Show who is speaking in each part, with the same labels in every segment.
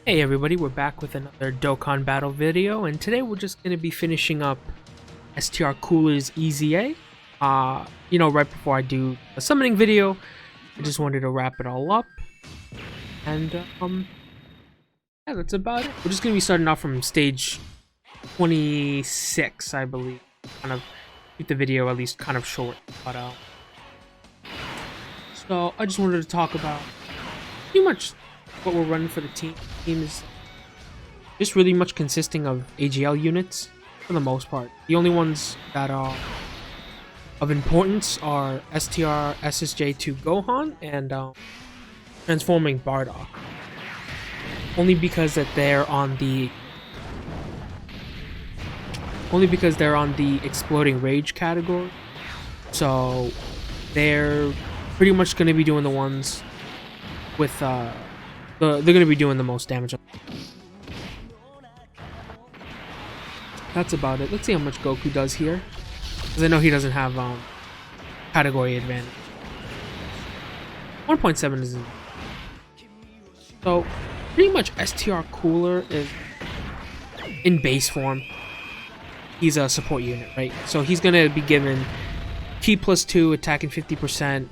Speaker 1: Hey everybody, we're back with another Dokkan battle video, and today we're just going to be finishing up STR Cooler's EZA. Right before I do a summoning video, I just wanted to wrap it all up. And, yeah, that's about it. We're just going to be starting off from stage 26, I believe. Kind of keep the video at least kind of short, but, so I just wanted to talk about pretty much what we're running for the team. Is just really much consisting of AGL units for the most part. The only ones that are of importance are STR, SSJ2 Gohan, and transforming Bardock. Only because they're on the exploding rage category. So they're pretty much going to be doing the ones with they're going to be doing the most damage. That's about it. Let's see how much Goku does here, because I know he doesn't have category advantage. 1.7 is so pretty much STR Cooler is in base form. He's a support unit, right? So he's going to be given Ki +2, attacking 50%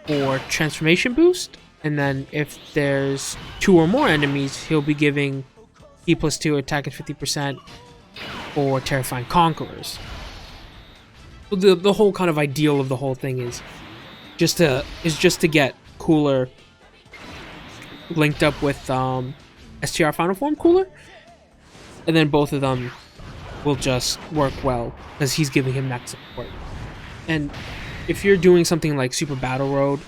Speaker 1: for transformation boost. And then if there's 2 or more enemies, he'll be giving E +2 attack at 50% for terrifying conquerors. So the whole kind of ideal of the whole thing is just to get Cooler linked up with STR Final Form Cooler, and then both of them will just work well because he's giving him that support. And if you're doing something like Super Battle Road,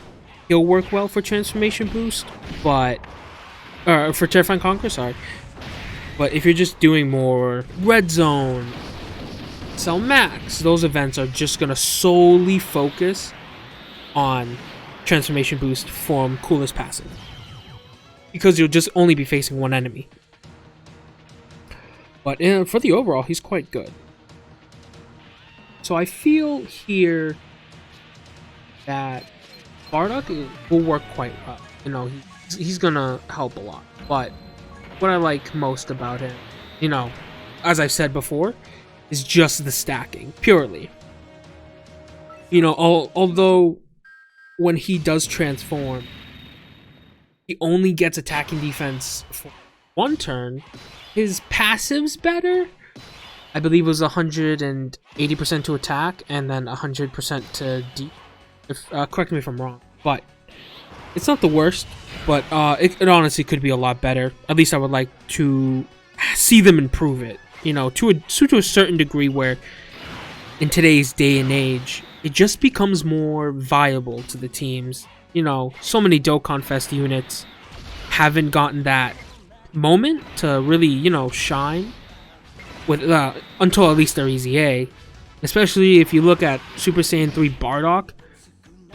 Speaker 1: he'll work well for transformation boost, but for terrifying conqueror, sorry. But if you're just doing more red zone, Cell Max, those events are just gonna solely focus on transformation boost from Cooler's passive, because you'll just only be facing one enemy. But for the overall, he's quite good. So I feel here that Bardock will work quite well. You know, he's gonna help a lot. But what I like most about him, as I've said before, is just the stacking, purely. Although when he does transform, he only gets attacking defense for one turn. His passive's better. I believe it was 180% to attack and then 100% to correct me if I'm wrong, but it's not the worst. But it honestly could be a lot better. At least I would like to see them improve it. To a certain degree, where in today's day and age, it just becomes more viable to the teams. So many Dokkan Fest units haven't gotten that moment to really, shine with until at least their EZA. Especially if you look at Super Saiyan 3 Bardock,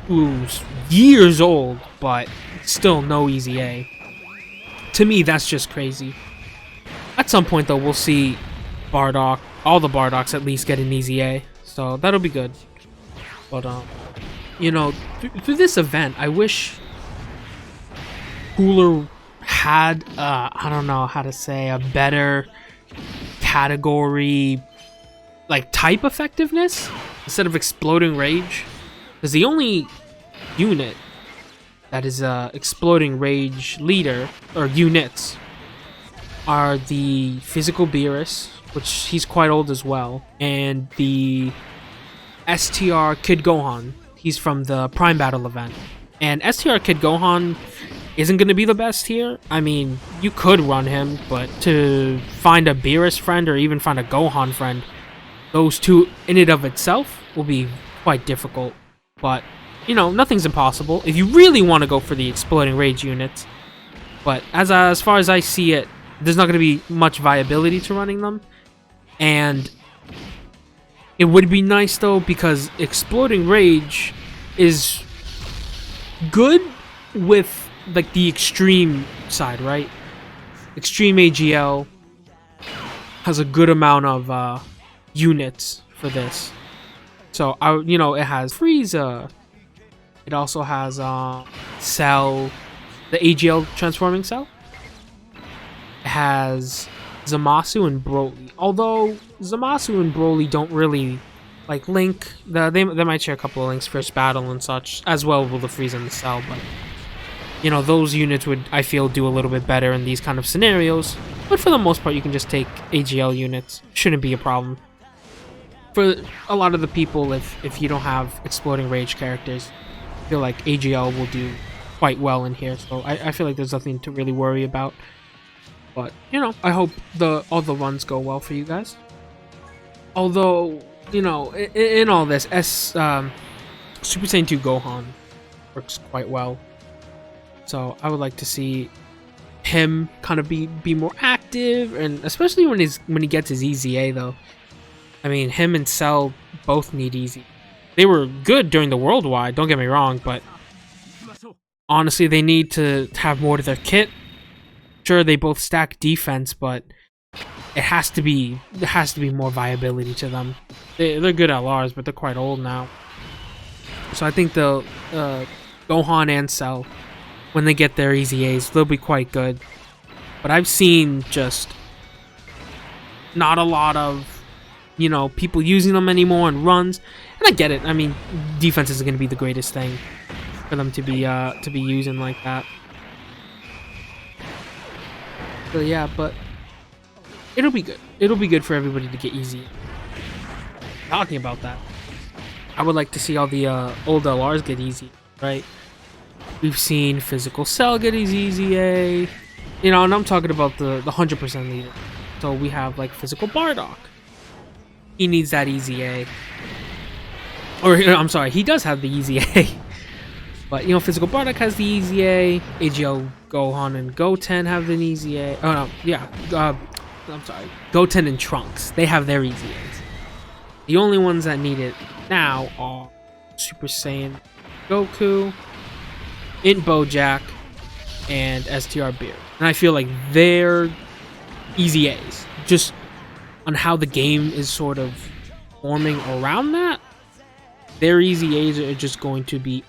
Speaker 1: who's years old, but still no EZA. To me, that's just crazy. At some point, though, we'll see Bardock, all the Bardocks at least, get an EZA, so that'll be good. But through this event, I wish Cooler had I don't know how to say, a better category, like type effectiveness instead of exploding rage. Because the only unit that is exploding rage leader, or units, are the physical Beerus, which he's quite old as well, and the STR Kid Gohan. He's from the Prime Battle event. And STR Kid Gohan isn't going to be the best here. I mean, you could run him, but to find a Beerus friend or even find a Gohan friend, those two in and of itself will be quite difficult. But, nothing's impossible if you really want to go for the exploding rage units. But as far as I see it, there's not going to be much viability to running them. And it would be nice, though, because exploding rage is good with, like, the extreme side, right? Extreme AGL has a good amount of units for this. So, it has Frieza. It also has Cell. the AGL transforming cell. It has Zamasu and Broly. Although Zamasu and Broly don't really like link. They might share a couple of links, first battle and such, as well will the Frieza and the Cell, but you know, those units would, I feel, do a little bit better in these kind of scenarios. But for the most part, you can just take AGL units. Shouldn't be a problem. For a lot of the people, if you don't have Exploding Rage characters, I feel like AGL will do quite well in here. So I feel like there's nothing to really worry about. But, you know, I hope all the runs go well for you guys. Although, you know, in all this, Super Saiyan 2 Gohan works quite well. So I would like to see him kind of be more active, and especially when he gets his EZA though. I mean, him and Cell both need EZA. They were good during the worldwide, don't get me wrong, but honestly, they need to have more to their kit. Sure, they both stack defense, but there has to be more viability to them. They're good LRs, but they're quite old now. So I think the Gohan and Cell, when they get their EZAs, they'll be quite good. But I've seen just not a lot of, you know, people using them anymore in runs. And I get it. I mean, defense is going to be the greatest thing for them to be using like that. So yeah, but it'll be good. It'll be good for everybody to get easy. Talking about that, I would like to see all the old LRs get easy, right? We've seen Physical Cell get his EZA, you know, and I'm talking about the 100% leader. So we have like Physical Bardock. He needs that EZA. Or, I'm sorry, he does have the EZA. But, you know, Physical Bardock has the EZA. AGL, Gohan, and Goten have the EZA. Oh, no, yeah. I'm sorry. Goten and Trunks. They have their EZAs. The only ones that need it now are Super Saiyan Goku, Int Bojack, and STR Beard. And I feel like their EZAs, just on how the game is sort of forming around that, their EZAs are just going to be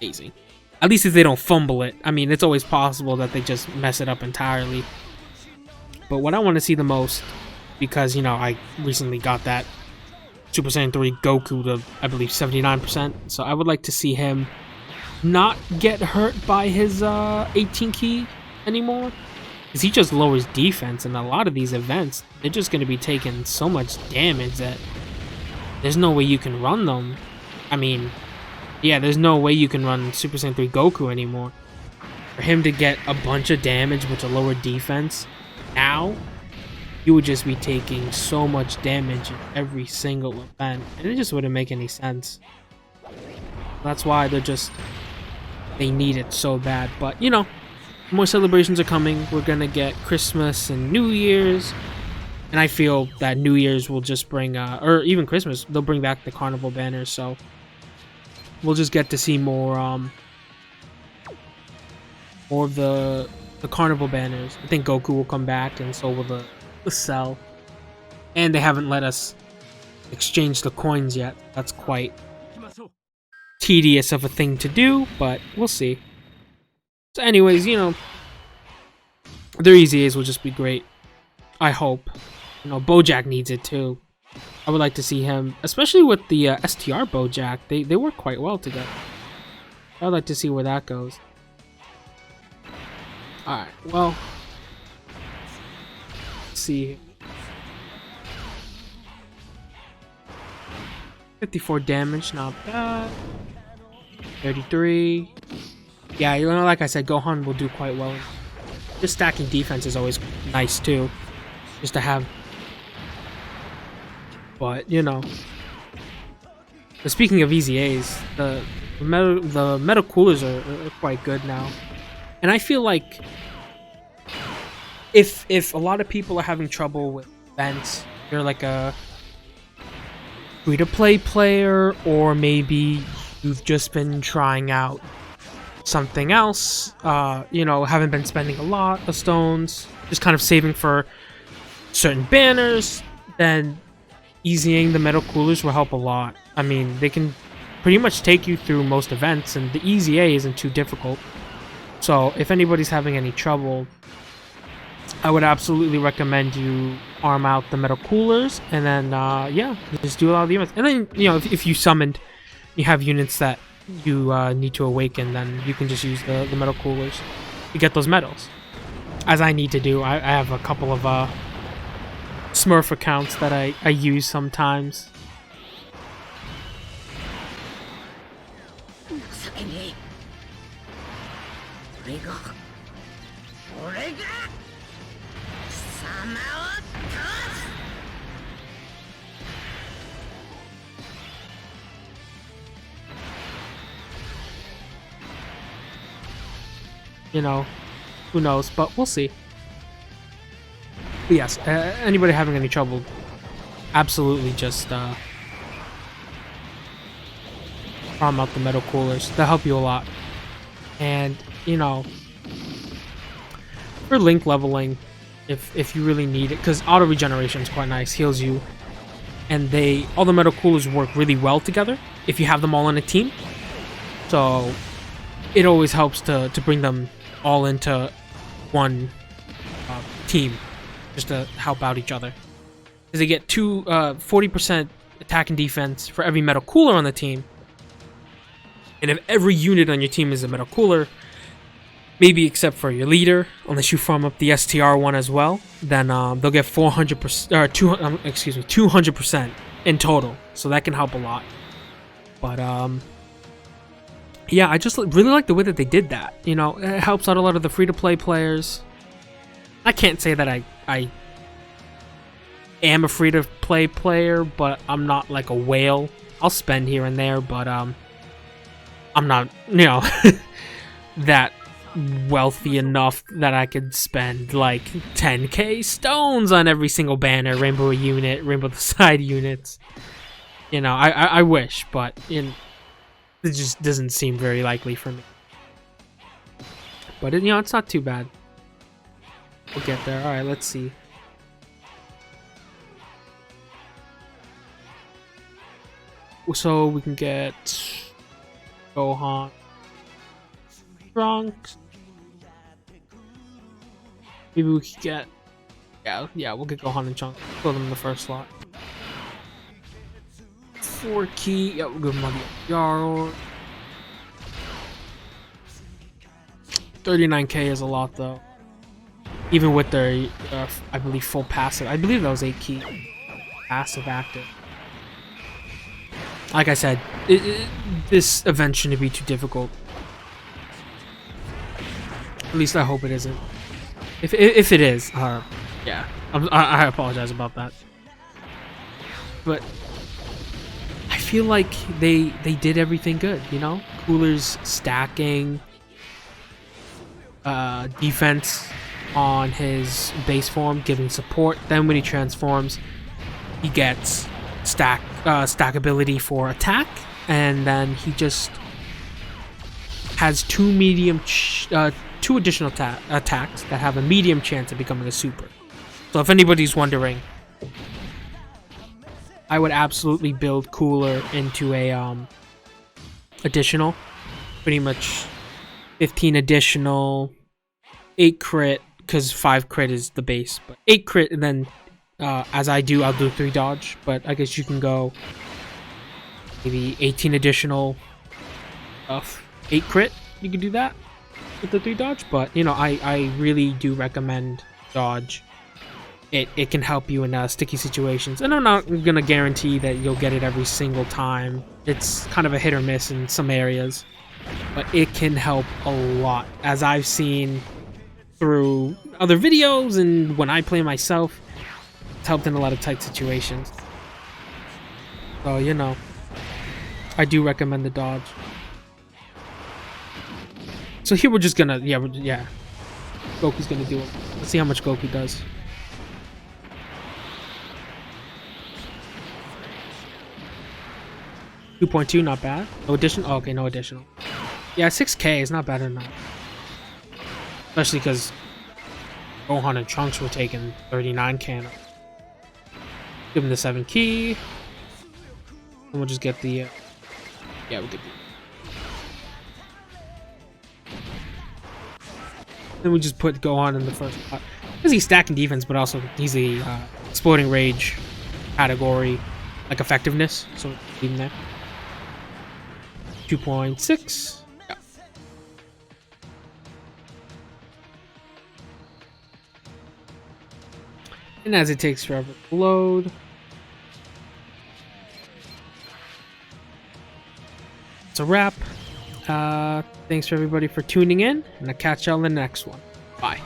Speaker 1: amazing. At least if they don't fumble it. I mean, it's always possible that they just mess it up entirely. But what I want to see the most, because, you know, I recently got that Super Saiyan 3 Goku to, I believe, 79%. So I would like to see him not get hurt by his 18 key anymore, because he just lowers defense, and a lot of these events, they're just going to be taking so much damage that there's no way you can run them. I mean, yeah, there's no way you can run Super Saiyan 3 Goku anymore. For him to get a bunch of damage with a lower defense now, you would just be taking so much damage in every single event, and it just wouldn't make any sense. That's why they need it so bad. But, you know, more celebrations are coming. We're gonna get Christmas and New Year's, and I feel that New Year's will just bring, or even Christmas, they'll bring back the carnival banners, so we'll just get to see more of the carnival banners. I think Goku will come back, and so will the Cell. And they haven't let us exchange the coins yet. That's quite tedious of a thing to do, but we'll see. So anyways, you know, their EZAs will just be great. I hope. You know, Bojack needs it too. I would like to see him, especially with the STR Bojack. They work quite well together. I'd like to see where that goes. Alright, well, let's see. 54 damage, not bad. 33. Yeah, you know, like I said, Gohan will do quite well. Just stacking defense is always nice too, just to have. But, you know, but speaking of EZAs, the metal coolers are quite good now, and I feel like if a lot of people are having trouble with events, you're like a free-to-play player, or maybe you've just been trying out something else, you know, haven't been spending a lot of stones, just kind of saving for certain banners, then EZAing the metal coolers will help a lot. I mean, they can pretty much take you through most events, and the EZA isn't too difficult. So if anybody's having any trouble, I would absolutely recommend you arm out the metal coolers, and then yeah, just do a lot of the units. And then, you know, if you summoned, you have units that you need to awaken, then you can just use the metal coolers to get those medals. As I need to do, I have a couple of Smurf accounts that I use sometimes. You know, who knows, but we'll see. But yes, anybody having any trouble, absolutely just farm out the metal coolers. They'll help you a lot. And, you know, for link leveling, if you really need it, because auto regeneration is quite nice, heals you, and all the metal coolers work really well together if you have them all in a team. So it always helps to bring them all into one team, just to help out each other. Because they get 40% attack and defense for every metal cooler on the team. And if every unit on your team is a metal cooler, maybe except for your leader, unless you farm up the STR one as well, then they'll get 400% or 200% in total. So that can help a lot. But yeah, I just really like the way that they did that. You know, it helps out a lot of the free-to-play players. I can't say that I am a free-to-play player, but I'm not like a whale. I'll spend here and there, but I'm not, you know, that wealthy enough that I could spend like 10k stones on every single banner, rainbow unit, rainbow the side units. You know, I wish, but it just doesn't seem very likely for me. But, you know, it's not too bad. We'll get there. Alright, let's see. So, we can get Gohan, Trunks. Maybe we could get... Yeah, we'll get Gohan and Trunks. Put them in the first slot. 4 key. Yeah, we'll give him on the Yaror. 39k is a lot though. Even with their, I believe, full passive. I believe that was 8 key. Passive active. Like I said, this event shouldn't be too difficult. At least I hope it isn't. If it is, yeah, I apologize about that. But I feel like they did everything good, you know? Coolers stacking, defense on his base form, giving support. Then when he transforms, he gets stackability for attack, and then he just has two additional attacks that have a medium chance of becoming a super. So if anybody's wondering, I would absolutely build Cooler into a additional, pretty much 15 additional, 8 crit, because 5 crit is the base, but 8 crit, and then as I'll do 3 dodge, but I guess you can go maybe 18 additional 8 crit. You can do that with the 3 dodge, but you know, I really do recommend dodge. It can help you in sticky situations, and I'm not gonna guarantee that you'll get it every single time. It's kind of a hit or miss in some areas, but it can help a lot, as I've seen through other videos and when I play myself. It's helped in a lot of tight situations. So, you know, I do recommend the dodge. So here we're just gonna, yeah, Goku's gonna do it. Let's see how much Goku does. 2.2, not bad. No additional? Oh, okay, no additional. Yeah, 6k is not bad enough. Especially because Gohan and Trunks were taking 39k. Give him the 7 key. And we'll just get the... yeah, we'll get the... Then we just put Gohan in the first spot. Because he's stacking defense, but also he's the exploding rage category, like effectiveness. So leave him there. 2.6. Yeah. And as it takes forever to load. It's a wrap. Thanks for everybody for tuning in, and I'll catch y'all in the next one. Bye.